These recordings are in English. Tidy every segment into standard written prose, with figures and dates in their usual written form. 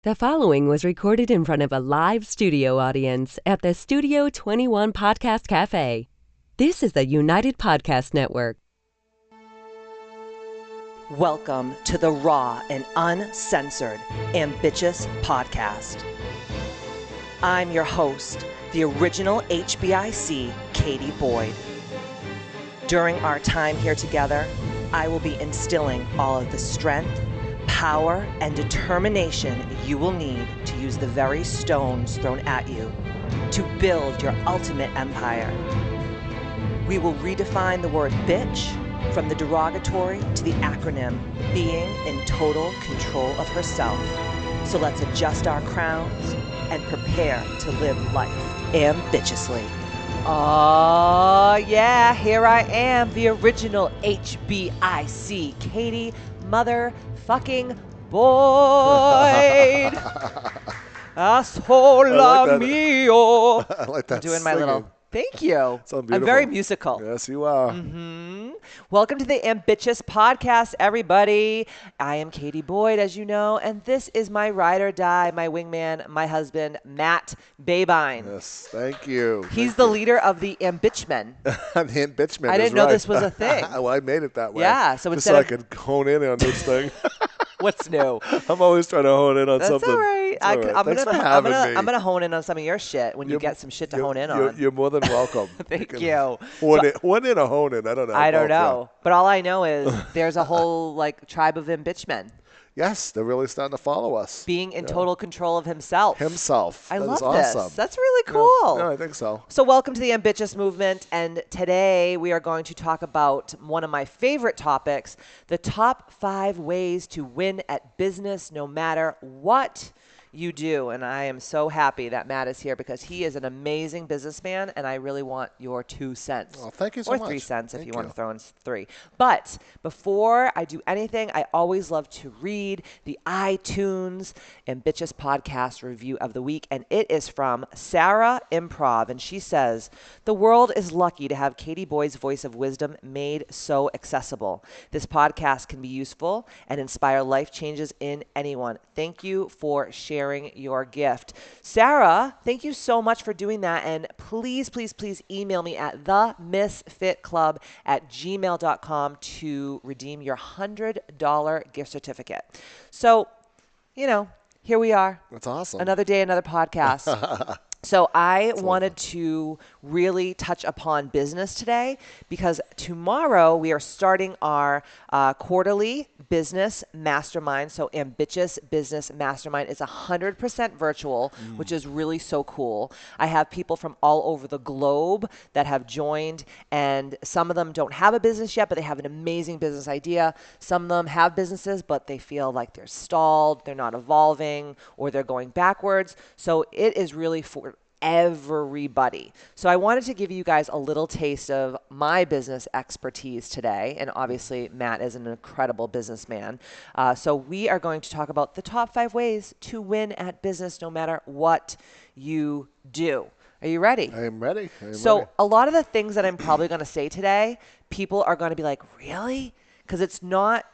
The following was recorded in front of a live studio audience at the Studio 21 Podcast Cafe. This is the United Podcast Network. Welcome to the raw and uncensored Ambitchious Podcast. I'm your host, the original HBIC, Katie Boyd. During our time here together, I will be instilling all of the strength, power, and determination you will need to use the very stones thrown at you to build your ultimate empire. We will redefine the word bitch from the derogatory to the acronym being in total control of herself. So let's adjust our crowns and prepare to live life ambitiously. Oh yeah, here I am, the original HBIC, Katie motherfucking Boyd. Sola mio. I like that. I'm doing my singing. little. Thank you. So beautiful. I'm very musical. Yes, you are. Welcome to the Ambitchious Podcast, everybody. I am Katie Boyd, as you know, and this is my ride or die, my wingman, my husband, Matt Babine. Yes, thank you. He's the leader of the Ambitchmen. The Ambitchment. I didn't know this was a thing. Well, I made it that way. Yeah, so just instead so of I could hone in on this thing. What's new? I'm always trying to hone in on That's something. all right. It's all right. Thanks for having me. I'm gonna hone in on some of your shit when you get some shit to hone in on. You're more than welcome. Thank you. Hone in or hone in? I don't know. I don't Both, know. But all I know is there's a whole tribe of Ambitchmen Yes, they're really starting to follow us. being in total control of himself. I I love this. this. That's really cool. Yeah, I think so. So welcome to the Ambitchious Movement, and today we are going to talk about one of my favorite topics, the top 5 ways to win at business no matter what you do. And I am so happy that Matt is here because he is an amazing businessman, and I really want your 2 cents. Well, thank you so or much. 3 cents if Thank you want you. to throw in 3. But before I do anything, I always love to read the iTunes Ambitchious Podcast review of the week, and it is from Sarah Improv, and she says, "The world is lucky to have Katie Boyd's voice of wisdom made so accessible. This podcast can be useful and inspire life changes in anyone. Thank you for sharing your gift." Sarah, thank you so much for doing that, and please, please, please email me at themisfitclub@gmail.com to redeem your $100 gift certificate. So, here we are. That's awesome. Another day, another podcast. So I wanted to really touch upon business today because tomorrow we are starting our quarterly business mastermind. So Ambitchious Business Mastermind is 100% virtual, which is really so cool. I have people from all over the globe that have joined, and some of them don't have a business yet, but they have an amazing business idea. Some of them have businesses, but they feel like they're stalled, they're not evolving, or they're going backwards. So it is really for everybody. So I wanted to give you guys a little taste of my business expertise today. And obviously, Matt is an incredible businessman. So we are going to talk about the top 5 ways to win at business no matter what you do. Are you ready? I am ready. So a lot of the things that I'm probably going to say today, people are going to be like, really? Because it's not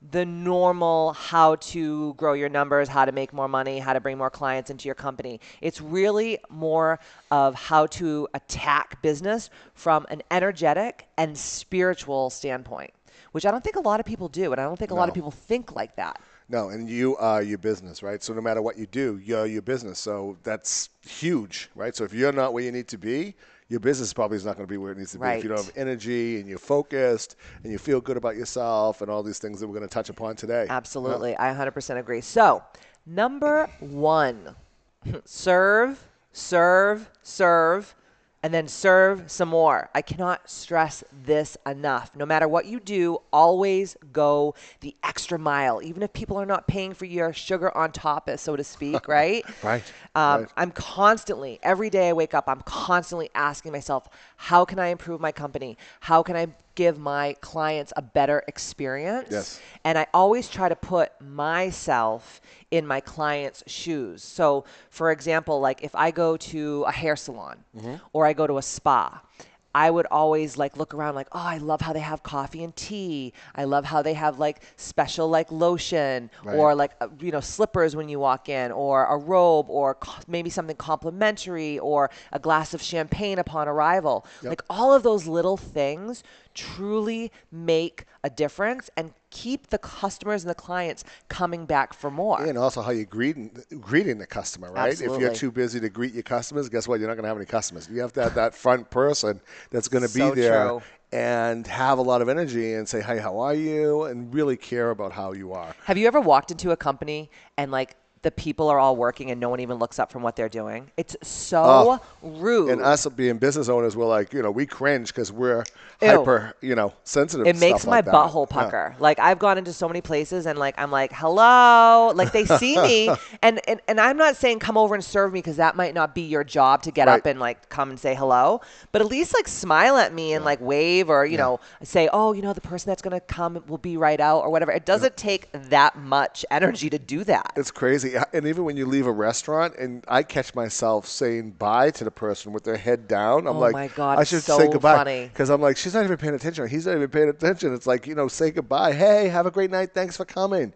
the normal how to grow your numbers, how to make more money, how to bring more clients into your company. It's really more of how to attack business from an energetic and spiritual standpoint, which I don't think a lot of people do. And I don't think a lot of people think like that. No, and you are your business, right? So no matter what you do, you're your business. So that's huge, right? So if you're not where you need to be, your business probably is not going to be where it needs to be. If you don't have energy and you're focused and you feel good about yourself and all these things that we're going to touch upon today. Absolutely. I 100% agree. So number 1, serve, serve, serve, and then serve some more. I cannot stress this enough. No matter what you do, always go the extra mile, even if people are not paying for your sugar on top, so to speak, right? Right. I'm constantly, every day I wake up, I'm constantly asking myself, how can I improve my company? How can I give my clients a better experience? Yes. And I always try to put myself in my client's shoes. So for example, like if I go to a hair salon or I go to a spa, I would always like look around like, oh, I love how they have coffee and tea. I love how they have like special like lotion or like, slippers when you walk in, or a robe, or maybe something complimentary, or a glass of champagne upon arrival. Like all of those little things truly make a difference and keep the customers and the clients coming back for more. And also how you're greeting the customer, right? Absolutely. If you're too busy to greet your customers, guess what? You're not going to have any customers. You have to have that front person that's going to be there true. and have a lot of energy and say, hey, how are you? And really care about how you are. Have you ever walked into a company and like the people are all working and no one even looks up from what they're doing? It's so rude. And us being business owners, we're like, we cringe because we're hyper, sensitive. It makes my butthole pucker. Like I've gone into so many places and like I'm like, hello, like they see me, and I'm not saying come over and serve me, because that might not be your job to get up and like come and say hello, but at least like smile at me and like wave, or say, oh, the person that's gonna come will be right out, or whatever. It doesn't take that much energy to do that. It's crazy. And even when you leave a restaurant, and I catch myself saying bye to the person with their head down, I'm like, my God, I should so say goodbye. funny. Because I'm like, she's not even paying attention. He's not even paying attention. It's like, say goodbye. Hey, have a great night. Thanks for coming.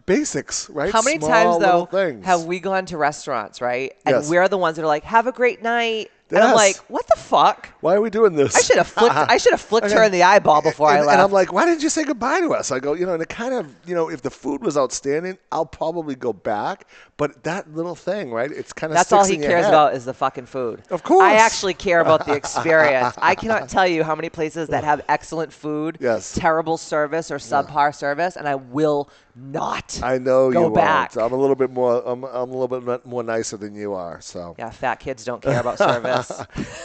Basics, right? How many times, though, have we gone to restaurants, right? And we're the ones that are like, have a great night. And I'm like, what the fuck? Why are we doing this? I should have flicked her in the eyeball before I left. And I'm like, why didn't you say goodbye to us? I go, and it kind of, if the food was outstanding, I'll probably go back. But that little thing, right? It's kind of That's all he cares about is the fucking food. Of course. I actually care about the experience. I cannot tell you how many places that have excellent food, terrible service, or subpar service, and I will not I know go you back. Won't. I'm a little bit more. I'm a little bit more nicer than you are. So yeah, fat kids don't care about service.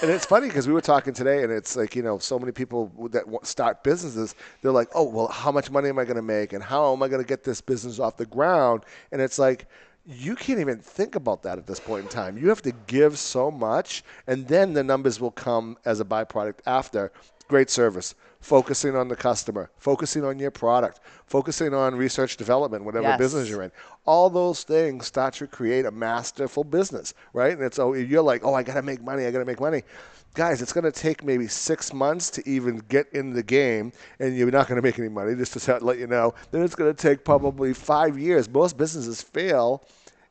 And it's funny because we were talking today, and it's like so many people that start businesses. They're like, oh well, how much money am I going to make, and how am I going to get this business off the ground? And it's like, you can't even think about that at this point in time. You have to give so much, and then the numbers will come as a byproduct after. Great service, focusing on the customer, focusing on your product, focusing on research development, whatever business you're in. All those things start to create a masterful business, right? And it's you're like, I got to make money. Guys, it's going to take maybe 6 months to even get in the game, and you're not going to make any money, just to let you know. Then it's going to take probably 5 years. Most businesses fail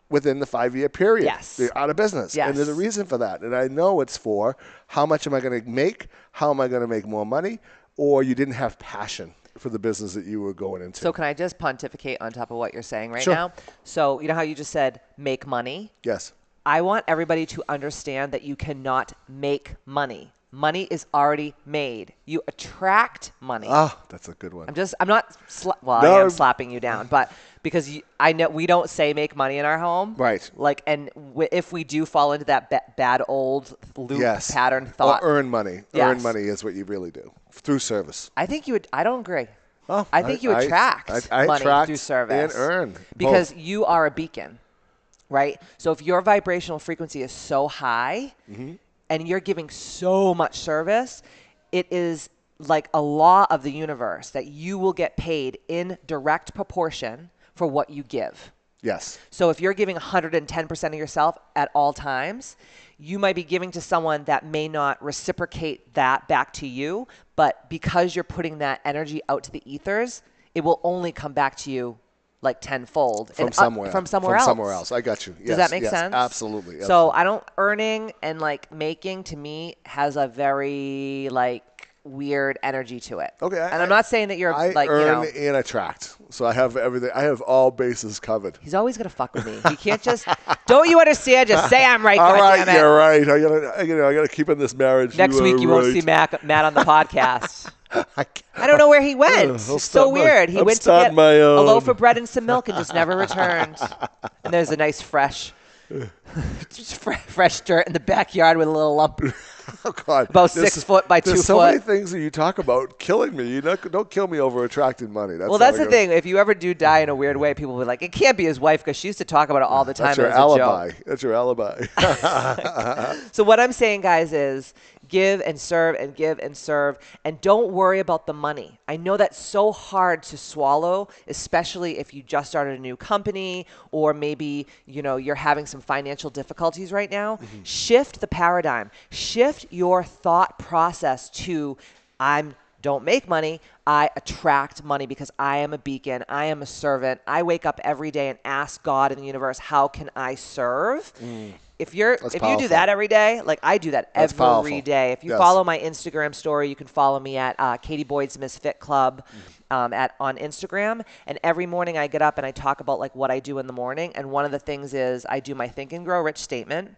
within the 5-year period. Yes. They're out of business. Yes. And there's a reason for that. And I know it's for how much am I going to make? How am I going to make more money? Or you didn't have passion for the business that you were going into. So can I just pontificate on top of what you're saying right Sure. now? So you know how you just said make money? Yes. I want everybody to understand that you cannot make money. Money is already made. You attract money. Oh, that's a good one. I'm not, I am slapping you down, but because I know we don't say make money in our home. Right. Like, and if we do fall into that bad old loop pattern thought. Or earn money. Yes. Earn money is what you really do through service. I think you would, I don't agree. Oh, I think you attract money attract through service. and earn. Because both. you are a beacon, right? So if your vibrational frequency is so high, and you're giving so much service, it is like a law of the universe that you will get paid in direct proportion for what you give. Yes. So if you're giving 110% of yourself at all times, you might be giving to someone that may not reciprocate that back to you, but because you're putting that energy out to the ethers, it will only come back to you like tenfold from somewhere else. I got you. Yes, does that make sense? Absolutely. So earning and like making to me has a very like weird energy to it. Okay. And I'm not saying that you're I like, earn and attract. So I have everything. I have all bases covered. He's always going to fuck with me. He can't just, don't you understand? Just say I'm right. All right, goddammit. you're right. I gotta keep in this marriage. Next week you won't see Matt on the podcast. I don't know where he went. It's so weird. He went to get a loaf of bread and some milk and just never returned. And there's a nice fresh dirt in the backyard with a little lump. Oh God! About 6 foot by 2 foot. There's so many things that you talk about killing me. Don't kill me over attracting money. That's the thing. If you ever do die in a weird way, people will be like, it can't be his wife because she used to talk about it all the time. That's your alibi. That's your alibi. So what I'm saying, guys, is give and serve and give and serve, and don't worry about the money. I know that's so hard to swallow, especially if you just started a new company or maybe, you're having some financial difficulties right now. Shift the paradigm. Shift your thought process to don't make money. I attract money because I am a beacon. I am a servant. I wake up every day and ask God in the universe, how can I serve? If you do that every day, like I do that every day. If you follow my Instagram story, you can follow me at Katie Boyd's Misfit Club on Instagram. And every morning I get up and I talk about like what I do in the morning. And one of the things is I do my Think and Grow Rich statement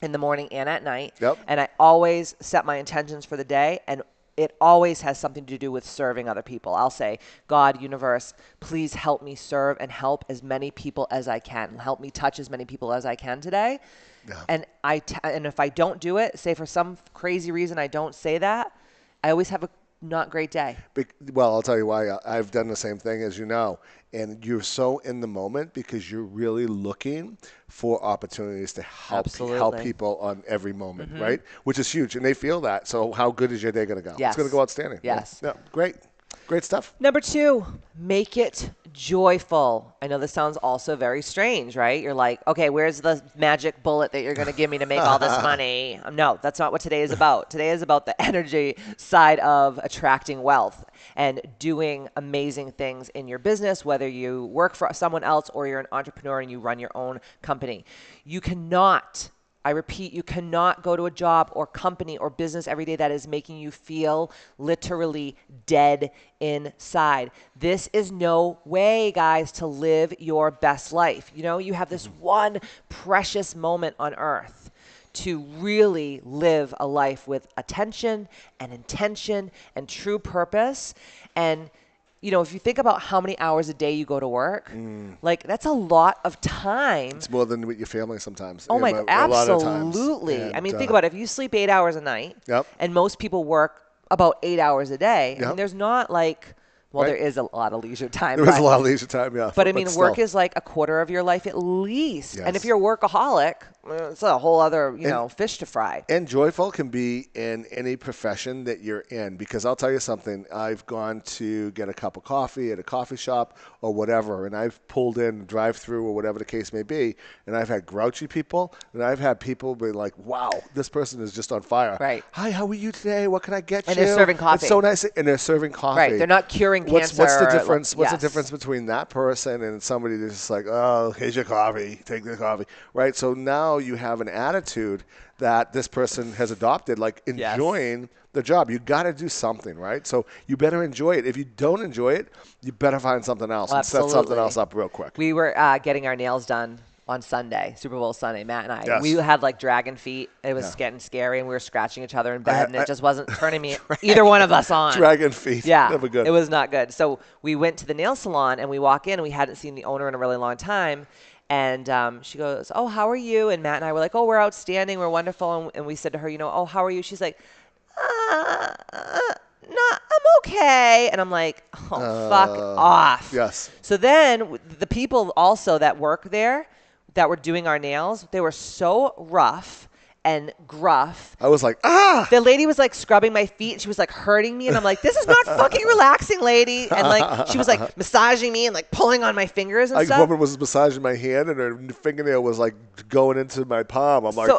in the morning and at night. And I always set my intentions for the day, and it always has something to do with serving other people. I'll say, God, universe, please help me serve and help as many people as I can. Help me touch as many people as I can today. And if I don't do it, say for some crazy reason I don't say that, I always have a not great day. Well, I'll tell you why. I've done the same thing, as you know. And you're so in the moment because you're really looking for opportunities to help people on every moment, right? Which is huge. And they feel that. So how good is your day going to go? Yes. It's going to go outstanding. Yes. Yeah. Great. Great stuff. Number 2, make it joyful. I know this sounds also very strange, right? You're like, okay, where's the magic bullet that you're going to give me to make all this money? No, that's not what today is about. Today is about the energy side of attracting wealth and doing amazing things in your business, whether you work for someone else or you're an entrepreneur and you run your own company. You cannot, I repeat, you cannot go to a job or company or business every day that is making you feel literally dead inside. This is no way, guys, to live your best life. You have this one precious moment on earth to really live a life with attention and intention and true purpose. And if you think about how many hours a day you go to work, like that's a lot of time. It's more than with your family sometimes. Oh my God, absolutely. And, I mean, think about it. If you sleep 8 hours a night, Yep. and most people work about 8 hours a day, I Yep. mean, there's not like, well, Right. there is a lot of leisure time. There is a lot of leisure time, yeah. But I mean, work still. is like a quarter of your life at least. Yes. And if you're a workaholic, it's a whole other, fish to fry. And joyful can be in any profession that you're in, because I'll tell you something. I've gone to get a cup of coffee at a coffee shop or whatever, and I've pulled in drive-through or whatever the case may be, and I've had grouchy people, and I've had people be like, wow, this person is just on fire. Right. Hi, how are you today? What can I get you? And they're serving coffee. It's so nice. And they're serving coffee. Right. They're not curing cancer. What's the difference? What's Yes. the difference between that person and somebody that's just like, oh, here's your coffee, take the coffee, right? So now you have an attitude that this person has adopted, like enjoying the job. You got to do something, right? So you better enjoy it. If you don't enjoy it, you better find something else and set something else up real quick. We were getting our nails done on Sunday, Super Bowl Sunday, Matt and I. Yes. We had like dragon feet. It was getting scary, and we were scratching each other in bed, and it just wasn't turning either one of us on. Dragon feet. Yeah, Never good. It was not good. So we went to the nail salon, and we walk in, and we hadn't seen the owner in a really long time. And she goes, oh, how are you? And Matt and I were like, oh, we're outstanding. We're wonderful. And we said to her, oh, how are you? She's like, no, I'm okay. And I'm like, oh, fuck off. Yes. So then the people also that work there that were doing our nails, they were so rough and gruff. I was like, ah! The lady was like scrubbing my feet, and she was like hurting me, and I'm like, this is not fucking relaxing, lady. And like she was like massaging me and like pulling on my fingers and stuff. A woman was massaging my hand, and her fingernail was like going into my palm. I'm like,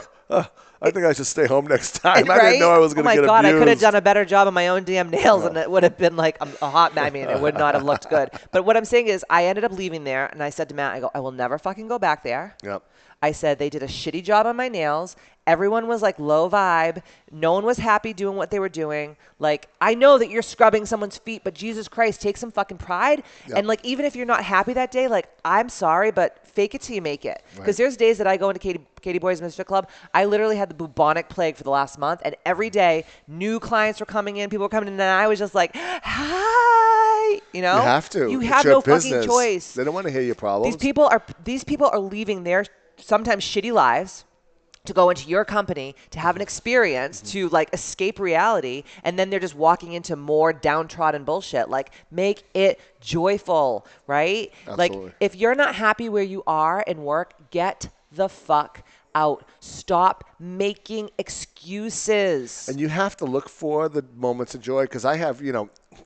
I think I should stay home next time. I didn't know I was going to get abused. Oh my God, I could have done a better job of my own damn nails, and it would have been like a hot, I mean, it would not have looked good. But what I'm saying is I ended up leaving there, and I said to Matt, I will never fucking go back there. Yep. I said they did a shitty job on my nails. Everyone was like low vibe. No one was happy doing what they were doing. Like, I know that you're scrubbing someone's feet, but Jesus Christ, take some fucking pride. Yep. And like, even if you're not happy that day, like, I'm sorry, but fake it till you make it. Because there's days that I go into Katie Boyd's Misfit Club. I literally had the bubonic plague for the last month. And every day, new clients were coming in, people were coming in, and I was just like, hi. You know? You have to. You have no fucking choice. They don't want to hear your problems. These people are leaving their sometimes shitty lives to go into your company to have an experience, to like escape reality, and then they're just walking into more downtrodden bullshit. Like, make it joyful, right? Absolutely. Like, if you're not happy where you are and work, get the fuck out. Stop making excuses. And you have to look for the moments of joy, because I have,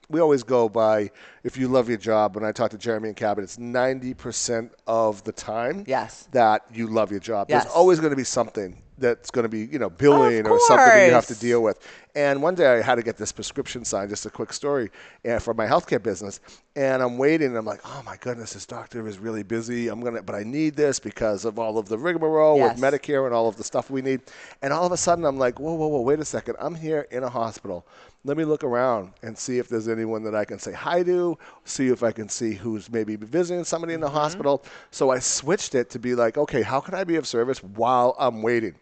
we always go by, if you love your job. When I talk to Jeremy and Cabot, it's 90% of the time that you love your job. Yes. There's always going to be something that's going to be, billing or something that you have to deal with. And one day I had to get this prescription signed, just a quick story, for my healthcare business. And I'm waiting, and I'm like, oh my goodness, this doctor is really busy. But I need this because of all of the rigmarole with Medicare and all of the stuff we need. And all of a sudden I'm like, whoa, wait a second. I'm here in a hospital. Let me look around and see if there's anyone that I can say hi to, see if I can see who's maybe visiting somebody in the hospital. So I switched it to be like, okay, how can I be of service while I'm waiting?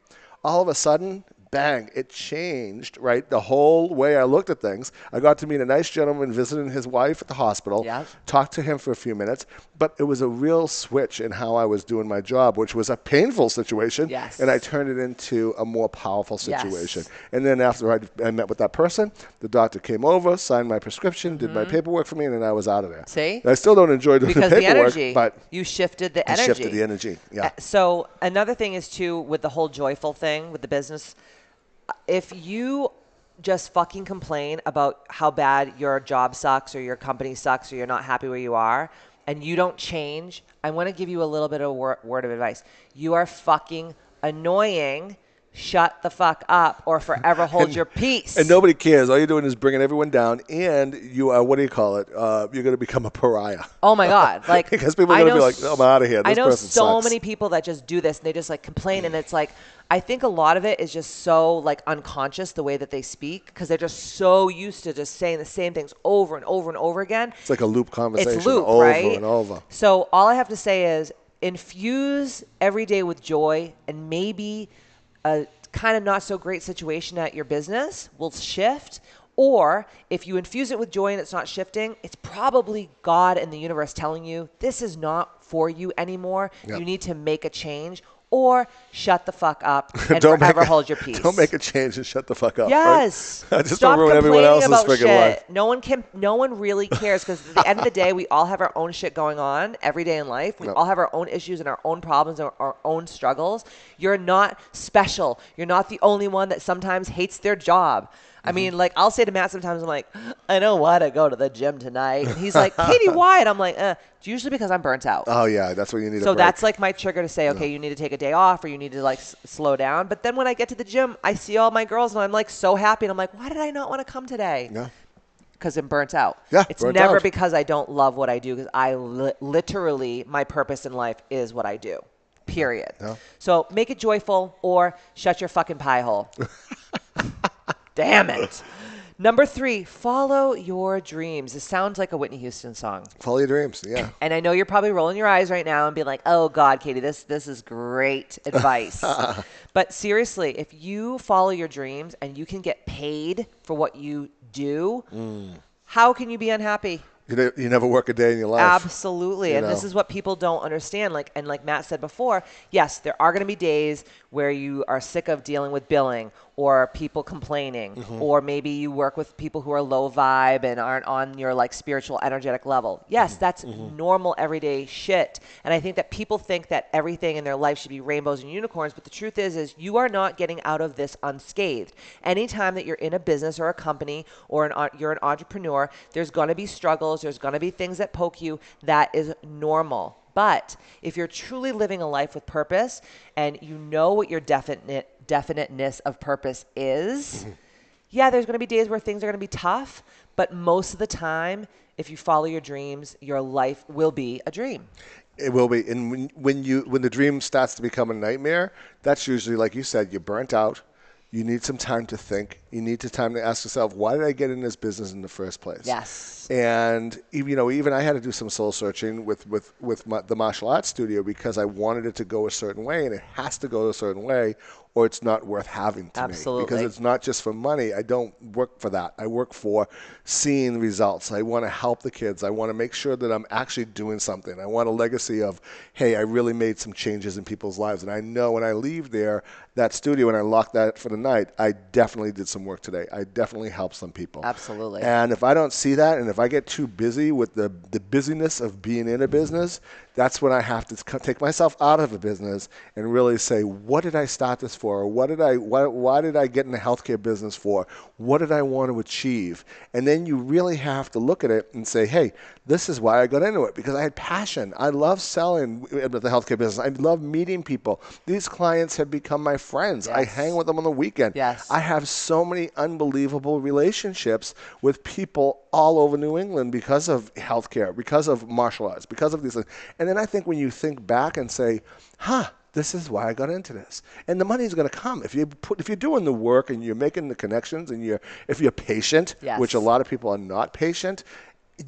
All of a sudden, bang, it changed, right? The whole way I looked at things. I got to meet a nice gentleman visiting his wife at the hospital, talked to him for a few minutes, but it was a real switch in how I was doing my job, which was a painful situation, and I turned it into a more powerful situation. And then after I met with that person, the doctor came over, signed my prescription, did my paperwork for me, and then I was out of there. See? And I still don't enjoy doing the paperwork, but you shifted the energy. Shifted the energy, So another thing is, too, with the whole joyful thing with the business, if you just fucking complain about how bad your job sucks or your company sucks or you're not happy where you are and you don't change, I want to give you a little bit of word of advice. You are fucking annoying. Shut the fuck up or forever hold your peace. And nobody cares. All you're doing is bringing everyone down, and you are, what do you call it? You're going to become a pariah. Oh, my God. Like, because people are going to be like, oh, I'm out of here. This I know person so sucks. many people that just do this, and they just, like, complain, and it's like, I think a lot of it is just so, like, unconscious, the way that they speak, because they're just so used to just saying the same things over and over and over again. It's like a loop conversation. It's loop, over right? and over. So all I have to say is infuse every day with joy, and maybe a kind of not so great situation at your business will shift. Or if you infuse it with joy and it's not shifting, it's probably God and the universe telling you this is not for you anymore. You need to make a change. Or shut the fuck up and forever hold your peace. Don't make a change and shut the fuck up. Yes. Right? Just Stop don't ruin everyone else's freaking life. No one really cares, because at the end of the day, we all have our own shit going on every day in life. We all have our own issues and our own problems and our own struggles. You're not special. You're not the only one that sometimes hates their job. I mean, like, I'll say to Matt sometimes, I'm like, I don't want to go to the gym tonight. And he's like, Katie, why? And I'm like, it's usually because I'm burnt out. Oh, yeah, that's what you need to So that's like my trigger to say, okay, you need to take a day off, or you need to, like, slow down. But then when I get to the gym, I see all my girls, and I'm, like, so happy. And I'm like, why did I not want to come today? Yeah. Because I'm burnt out. Yeah, it's burnt never out. because I don't love what I do, because I literally, my purpose in life is what I do, period. Yeah. So make it joyful or shut your fucking pie hole. Damn it. Number 3, follow your dreams. This sounds like a Whitney Houston song. Follow your dreams, yeah. And I know you're probably rolling your eyes right now and being like, oh, God, Katie, this is great advice. But seriously, if you follow your dreams and you can get paid for what you do, how can you be unhappy? You never work a day in your life. Absolutely. And this is what people don't understand. Like Matt said before, yes, there are going to be days where you are sick of dealing with billing or people complaining, or maybe you work with people who are low vibe and aren't on your, like, spiritual, energetic level. Yes, that's normal, everyday shit. And I think that people think that everything in their life should be rainbows and unicorns, but the truth is you are not getting out of this unscathed. Anytime that you're in a business or a company or you're an entrepreneur, there's going to be struggles, there's going to be things that poke you. That is normal. But if you're truly living a life with purpose and you know what your definiteness of purpose is, yeah, there's going to be days where things are going to be tough, but most of the time, if you follow your dreams, your life will be a dream. It will be. And when the dream starts to become a nightmare, that's usually, like you said, you're burnt out. You need some time to think. You need time to ask yourself, why did I get in this business in the first place? Yes. And even I had to do some soul searching with the martial arts studio, because I wanted it to go a certain way, and it has to go a certain way, or it's not worth having to Absolutely. me. Because it's not just for money. I don't work for that. I work for seeing results. I want to help the kids. I want to make sure that I'm actually doing something. I want a legacy of, hey, I really made some changes in people's lives. And I know when I leave that studio and I lock that for the night, I definitely did some work today. I definitely helped some people. Absolutely. And if I don't see that, and if I get too busy with the busyness of being in a business, that's when I have to take myself out of the business and really say, what did I start this for? Why did I get in the healthcare business for? What did I want to achieve? And then you really have to look at it and say, hey, this is why I got into it, because I had passion. I love selling in the healthcare business. I love meeting people. These clients have become my friends. Yes. I hang with them on the weekend. Yes. I have so many unbelievable relationships with people all over New England because of healthcare, because of martial arts, because of these things. And then I think when you think back and say, this is why I got into this. And the money's going to come. If you're doing the work and you're making the connections and if you're patient, Yes. which a lot of people are not patient,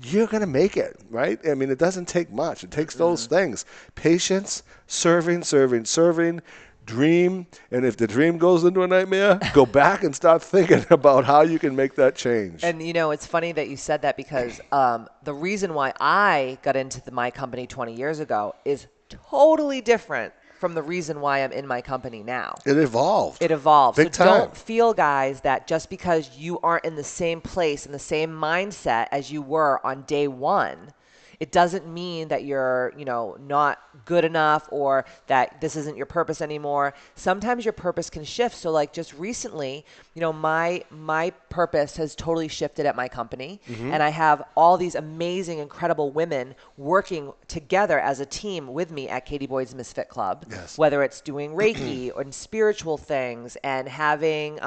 you're going to make it, right? I mean, it doesn't take much. It takes those things. Patience, serving, dream, and if the dream goes into a nightmare, go back and start thinking about how you can make that change. And, it's funny that you said that because the reason why I got into my company 20 years ago is totally different from the reason why I'm in my company now. It evolved. So Big time. don't feel, guys, that just because you aren't in the same place, in the same mindset as you were on day one, it doesn't mean that you're, not good enough or that this isn't your purpose anymore. Sometimes your purpose can shift. So like just recently, my purpose has totally shifted at my company. And I have all these amazing, incredible women working together as a team with me at Katie Boyd's Misfit Club, whether it's doing Reiki or spiritual things and having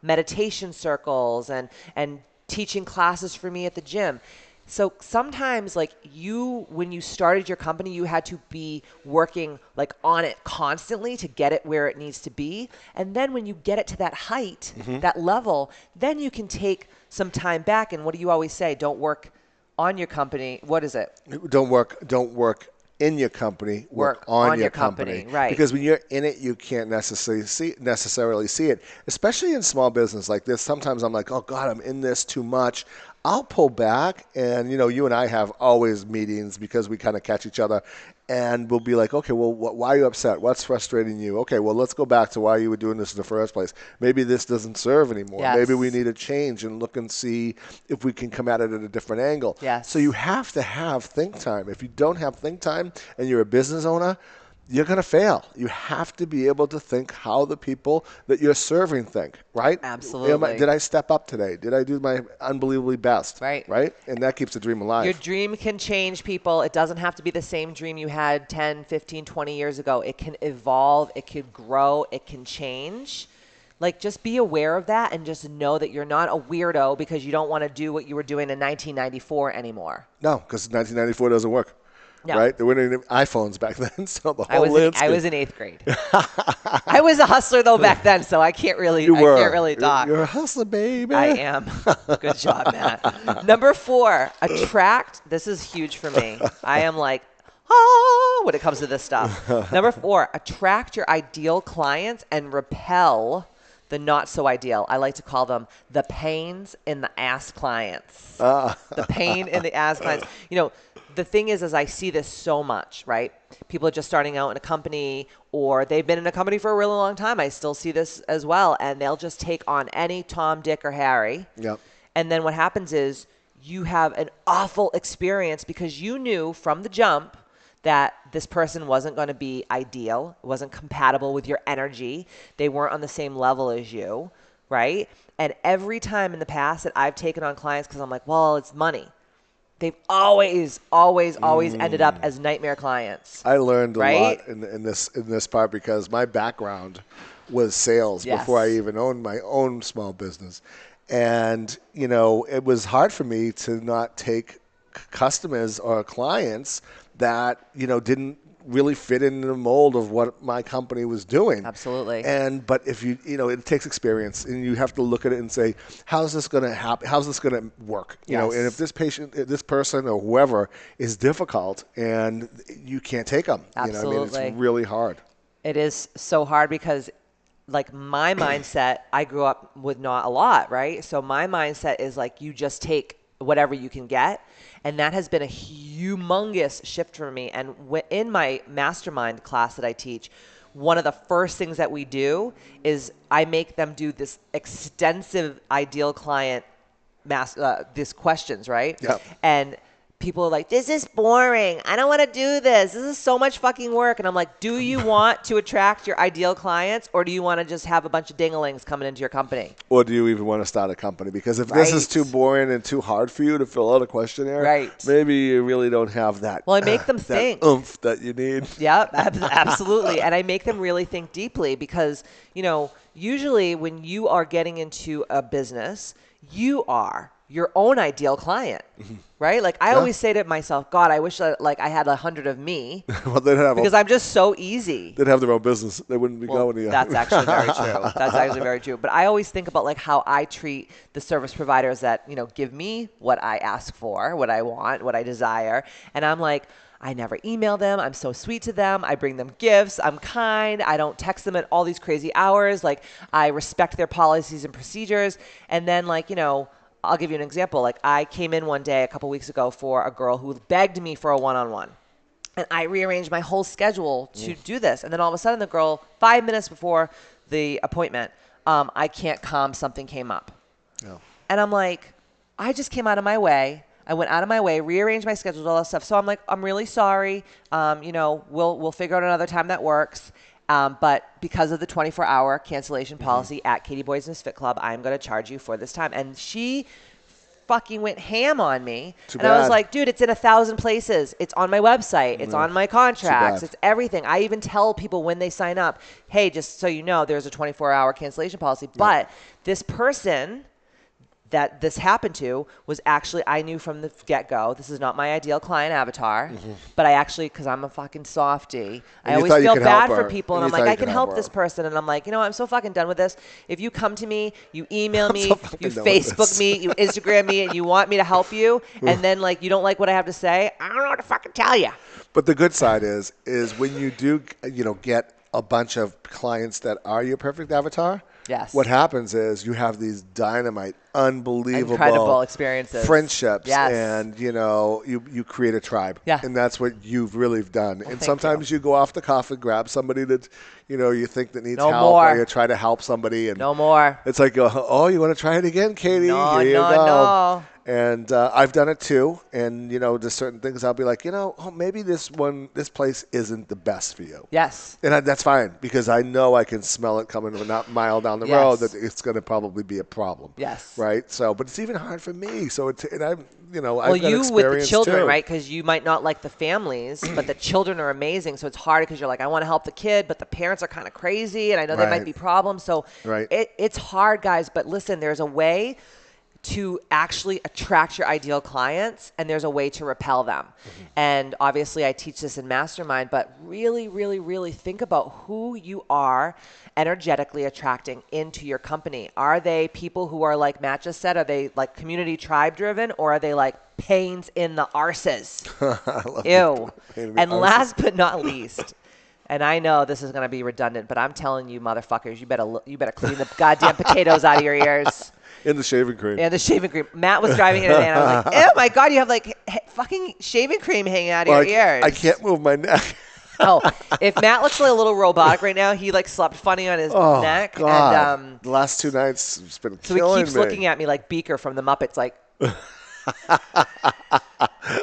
meditation circles and teaching classes for me at the gym. So sometimes when you started your company, you had to be working on it constantly to get it where it needs to be. And then when you get it to that height, that level, then you can take some time back. And what do you always say? Don't work on your company. What is it? Don't work in your company, work on your company. Right. Because when you're in it, you can't necessarily see it. Especially in small business like this, sometimes I'm like, oh God, I'm in this too much. I'll pull back, and you and I have always meetings because we kind of catch each other, and we'll be like, okay, well, why are you upset? What's frustrating you? Okay, well, let's go back to why you were doing this in the first place. Maybe this doesn't serve anymore. Yes. Maybe we need a change and look and see if we can come at it at a different angle. Yes. So you have to have think time. If you don't have think time and you're a business owner, you're going to fail. You have to be able to think how the people that you're serving think, right? Absolutely. Did I step up today? Did I do my unbelievably best? Right. Right? And that keeps the dream alive. Your dream can change, people. It doesn't have to be the same dream you had 10, 15, 20 years ago. It can evolve. It can grow. It can change. Just be aware of that and just know that you're not a weirdo because you don't want to do what you were doing in 1994 anymore. No, because 1994 doesn't work. No. Right? There weren't any iPhones back then, so the whole I was in 8th grade. I was a hustler though back then, so I can't really talk. You're a hustler, baby. I am. Good job, Matt. Number 4, attract. This is huge for me. I am when it comes to this stuff. Number 4, attract your ideal clients and repel the not so ideal. I like to call them the pains in the ass clients. The pain in the ass clients. The thing is I see this so much, right? People are just starting out in a company or they've been in a company for a really long time. I still see this as well. And they'll just take on any Tom, Dick, or Harry. Yep. And then what happens is you have an awful experience because you knew from the jump that this person wasn't going to be ideal, wasn't compatible with your energy. They weren't on the same level as you, right? And every time in the past that I've taken on clients because I'm like, well, it's money. They've always ended up as nightmare clients. I learned a right? lot in this part because my background was sales before I even owned my own small business. And, it was hard for me to not take customers or clients that, didn't really fit in the mold of what my company was doing. Absolutely. But if it takes experience and you have to look at it and say, how's this going to happen? How's this going to work? And if this person or whoever is difficult and you can't take them, Absolutely. It's really hard. It is so hard because my mindset, I grew up with not a lot, right? So my mindset is you just take whatever you can get. And that has been a humongous shift for me. And in my mastermind class that I teach, one of the first things that we do is I make them do this extensive ideal client these questions, right? Yep. And people are like, this is boring. I don't want to do this. This is so much fucking work. And I'm like, do you want to attract your ideal clients, or do you want to just have a bunch of dinglings coming into your company? Or do you even want to start a company? Because if this is too boring and too hard for you to fill out a questionnaire, maybe you really don't have that. Well, I make them think. Oomph that you need. Yeah, absolutely. And I make them really think deeply because, usually when you are getting into a business, you are your own ideal client, right? Like I always say to myself, God, I wish I had 100 of me. Well, they'd have because I'm just so easy. They'd have their own business. They wouldn't be going to you. That's actually very true. That's actually very true. But I always think about like how I treat the service providers that, give me what I ask for, what I want, what I desire. And I'm like, I never email them. I'm so sweet to them. I bring them gifts. I'm kind. I don't text them at all these crazy hours. Like I respect their policies and procedures. And then I'll give you an example. Like I came in one day a couple weeks ago for a girl who begged me for a one-on-one. And I rearranged my whole schedule to do this. And then all of a sudden the girl, 5 minutes before the appointment, I can't come, something came up. Oh. And I'm like, I just came out of my way. I went out of my way, rearranged my schedule, all that stuff. So I'm like, I'm really sorry. We'll figure out another time that works. But because of the 24-hour cancellation policy at Katie Boys Misfit Club, I'm going to charge you for this time. And she fucking went ham on me. I was like, dude, it's in 1,000 places. It's on my website. It's on my contracts. It's everything. I even tell people when they sign up, hey, just so you know, there's a 24-hour cancellation policy. Yeah. But this person that this happened to was actually, I knew from the get-go, this is not my ideal client avatar, but I actually, because I'm a fucking softie, I always feel bad for people, and I'm like, I can help this person, and I'm like, I'm so fucking done with this. If you come to me, you email me, you Facebook me, you Instagram me, and you want me to help you, and then you don't like what I have to say, I don't know what to fucking tell you. But the good side is when you do, get a bunch of clients that are your perfect avatar. Yes. What happens is you have these dynamite, unbelievable, incredible experiences, friendships, and you create a tribe. Yeah. And that's what you've really done. Well, and sometimes you go off the cuff and grab somebody that you think that needs help, or you try to help somebody, and no more. It's like, oh, you want to try it again, Katie? No. And I've done it too. And, there's certain things I'll be like, maybe this place isn't the best for you. Yes. And that's fine, because I know I can smell it coming a mile down the road that it's going to probably be a problem. Yes. Right? So, but it's even hard for me. So I've got you with the children, too. right? Because you might not like the families, but the children are amazing. So it's hard because you're like, I want to help the kid, but the parents are kind of crazy, and I know there might be problems. So it's hard, guys. But listen, there's a way to actually attract your ideal clients, and there's a way to repel them. And obviously I teach this in Mastermind, but really, really, really think about who you are energetically attracting into your company. Are they people who are, like Matt just said, are they like community tribe driven, or are they like pains in the arses? Ew. And last but not least, and I know this is going to be redundant, but I'm telling you, motherfuckers, you better clean the goddamn potatoes out of your ears. In the shaving cream. Yeah, the shaving cream. Matt was driving in, and I was like, oh my God, you have fucking shaving cream hanging out of your ears. I can't move my neck. If Matt looks like a little robotic right now, he slept funny on his neck. God. And the last 2 nights, it's been killing me. So he keeps looking at me like Beaker from the Muppets, like.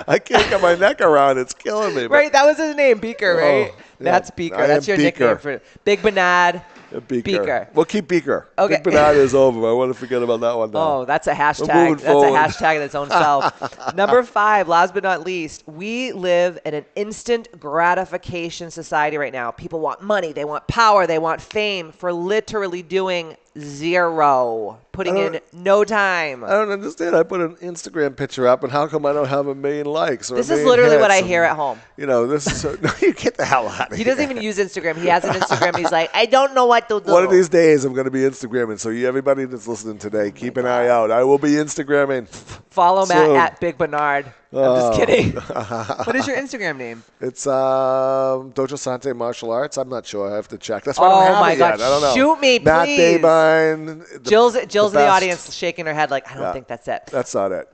I can't get my neck around. It's killing me. Right, that was his name, Beaker, right? That's Beaker. That's your nickname for Big Bernard. Beaker. We'll keep Beaker. Okay. Big Bernard is over. I want to forget about that one now. Oh, that's a hashtag. That's a hashtag in its own self. Number 5, last but not least, we live in an instant gratification society right now. People want money. They want power. They want fame for literally doing zero. Putting in no time. I don't understand. I put an Instagram picture up, and how come I don't have 1 million likes? This is literally what I hear at home. This is no, you get the hell out of here. He doesn't even use Instagram. He has an Instagram. He's like, I don't know what to do. One of these days, I'm going to be Instagramming. So everybody that's listening today, keep an eye out. I will be Instagramming. Follow Matt at Big Bernard. I'm just kidding. What is your Instagram name? It's Dojo Sante Martial Arts. I'm not sure. I have to check. That's why I don't have it yet. I don't know. Shoot me, please. Matt Daybine. Jill's Jill's in the audience shaking her head like, I don't think that's it. That's not it.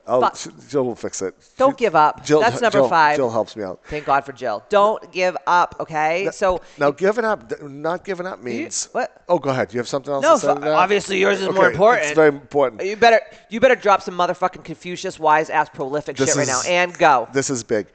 Jill will fix it. Don't give up. That's number 5. Jill helps me out. Thank God for Jill. Don't give up, okay? Now, not giving up means. What? Oh, go ahead. You have something else No, to say to that? obviously yours is more important. It's very important. You better drop some motherfucking Confucius, wise-ass, prolific shit right now and go. This is big.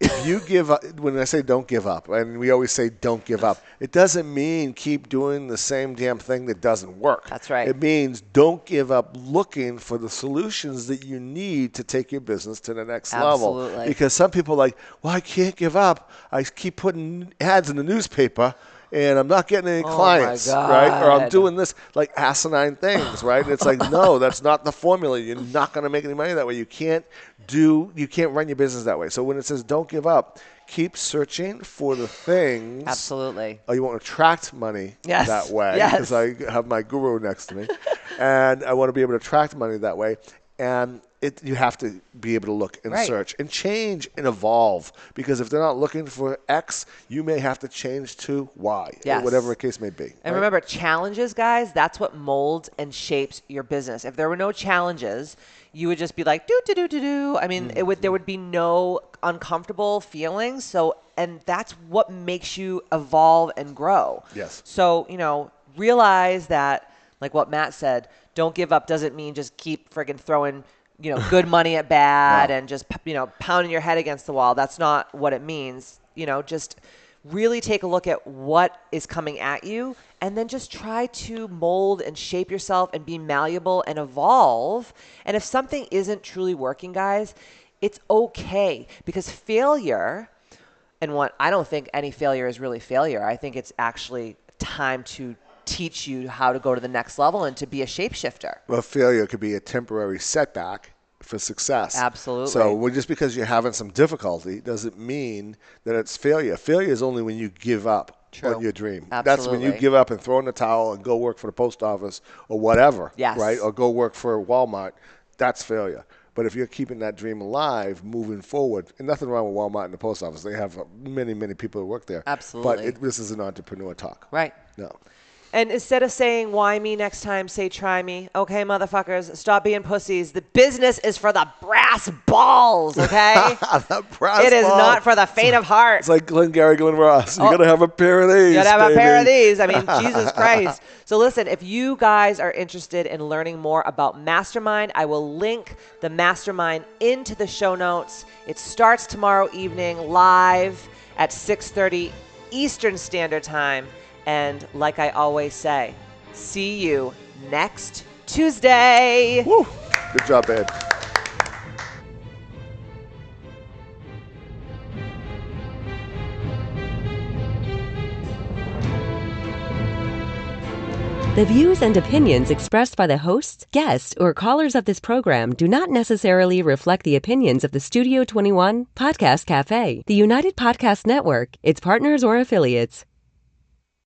If you give up, when I say don't give up, and we always say don't give up, it doesn't mean keep doing the same damn thing that doesn't work. That's right. It means don't give up looking for the solutions that you need to take your business to the next level. Absolutely. Because some people are like, well, I can't give up. I keep putting ads in the newspaper, and I'm not getting any clients, right? Or I'm doing this like asinine things, right? And it's like, no, that's not the formula. You're not going to make any money that way. You can't run your business that way. So when it says don't give up, keep searching for the things. Absolutely. You won't attract money that way. Yes. Because I have my guru next to me. And I want to be able to attract money that way. And you have to be able to look and search and change and evolve. Because if they're not looking for X, you may have to change to Y, or whatever the case may be. And remember, challenges, guys, that's what molds and shapes your business. If there were no challenges, you would just be like, do. I mean, there would be no uncomfortable feelings. And that's what makes you evolve and grow. Yes. So, realize that, like what Matt said, don't give up doesn't mean just keep friggin' throwing good money at bad and just, pounding your head against the wall. That's not what it means. Just really take a look at what is coming at you and then just try to mold and shape yourself and be malleable and evolve. And if something isn't truly working, guys, it's okay, because failure, and I don't think any failure is really failure. I think it's actually time to teach you how to go to the next level and to be a shapeshifter. Well, failure could be a temporary setback for success. Absolutely. So just because you're having some difficulty doesn't mean that it's failure. Failure is only when you give up on your dream. Absolutely. That's when you give up and throw in the towel and go work for the post office or whatever, right? Or go work for Walmart. That's failure. But if you're keeping that dream alive, moving forward, and nothing wrong with Walmart and the post office. They have many, many people who work there. Absolutely. But this is an entrepreneur talk. Right. No. And instead of saying, why me next time, say, try me. Okay, motherfuckers, stop being pussies. The business is for the brass balls, okay? It is not for the faint of heart. It's like Glengarry Glen Ross. You got to have a pair of these. You got to have a pair of these. I mean, Jesus Christ. So listen, if you guys are interested in learning more about Mastermind, I will link the Mastermind into the show notes. It starts tomorrow evening live at 6:30 Eastern Standard Time. And like I always say, see you next Tuesday. Woo. Good job, babe. The views and opinions expressed by the hosts, guests, or callers of this program do not necessarily reflect the opinions of the Studio 21 Podcast Cafe, the United Podcast Network, its partners, or affiliates.